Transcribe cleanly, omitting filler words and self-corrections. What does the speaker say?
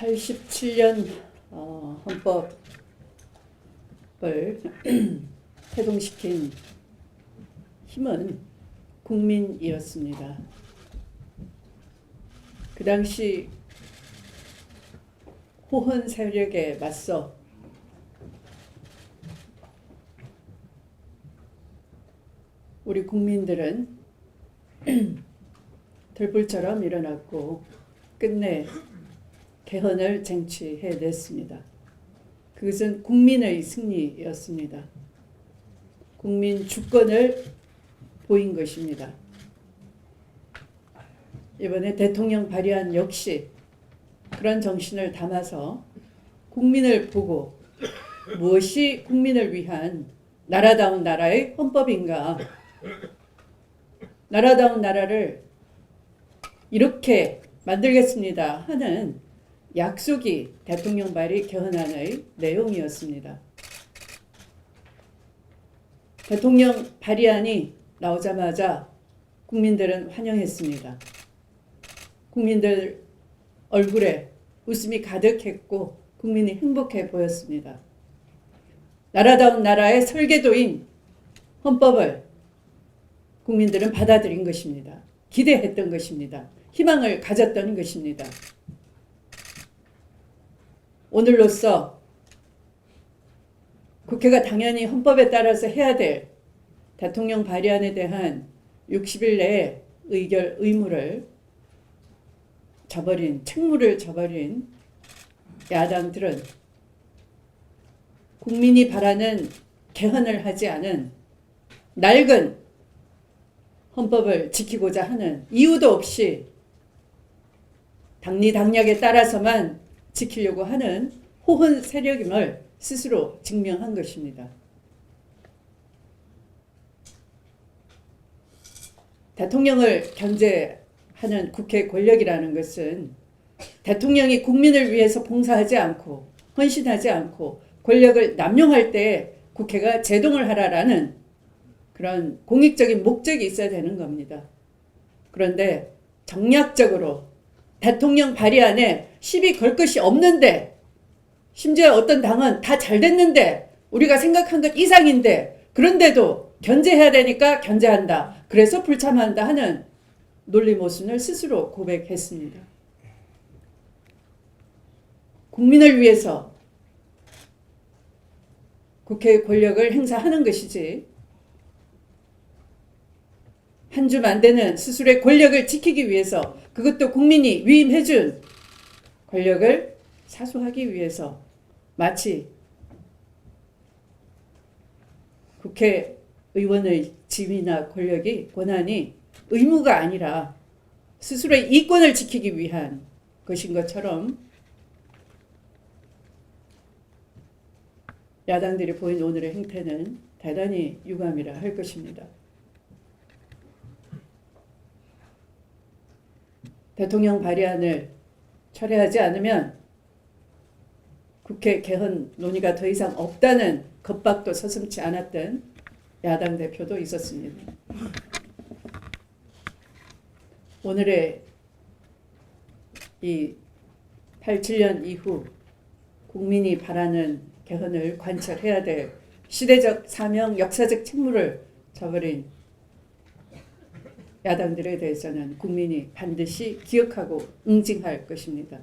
87년 헌법을 태동시킨 힘은 국민이었습니다. 그 당시 호헌 세력에 맞서 우리 국민들은 들불처럼 일어났고 끝내 개헌을 쟁취해냈습니다. 그것은 국민의 승리였습니다. 국민 주권을 보인 것입니다. 이번에 대통령 발의안 역시 그런 정신을 담아서 국민을 보고 무엇이 국민을 위한 나라다운 나라의 헌법인가, 나라다운 나라를 이렇게 만들겠습니다 하는 약속이 대통령 발의 개헌안의 내용이었습니다. 대통령 발의안이 나오자마자 국민들은 환영했습니다. 국민들 얼굴에 웃음이 가득했고 국민이 행복해 보였습니다. 나라다운 나라의 설계도인 헌법을 국민들은 받아들인 것입니다. 기대했던 것입니다. 희망을 가졌던 것입니다. 오늘로써 국회가 당연히 헌법에 따라서 해야 될 대통령 발의안에 대한 60일 내에 의결 의무를 책무를 저버린 야당들은 국민이 바라는 개헌을 하지 않은 낡은 헌법을 지키고자 하는 이유도 없이 당리당략에 따라서만 지키려고 하는 호헌 세력임을 스스로 증명한 것입니다. 대통령을 견제하는 국회 권력이라는 것은 대통령이 국민을 위해서 봉사하지 않고 헌신하지 않고 권력을 남용할 때 국회가 제동을 하라라는 그런 공익적인 목적이 있어야 되는 겁니다. 그런데 정략적으로 대통령 발의안에 시비 걸 것이 없는데, 심지어 어떤 당은 다 잘 됐는데 우리가 생각한 것 이상인데 그런데도 견제해야 되니까 견제한다, 그래서 불참한다 하는 논리 모순을 스스로 고백했습니다. 국민을 위해서 국회의 권력을 행사하는 것이지 한 줌 안 되는 스스로의 권력을 지키기 위해서, 그것도 국민이 위임해준 권력을 사수하기 위해서 마치 국회의원의 지위나 권한이 의무가 아니라 스스로의 이권을 지키기 위한 것인 것처럼 야당들이 보인 오늘의 행태는 대단히 유감이라 할 것입니다. 대통령 발의안을 철회하지 않으면 국회 개헌 논의가 더 이상 없다는 겁박도 서슴지 않았던 야당 대표도 있었습니다. 오늘의 이 87년 이후 국민이 바라는 개헌을 관철해야 될 시대적 사명, 역사적 책무를 저버린 야당들에 대해서는 국민이 반드시 기억하고 응징할 것입니다.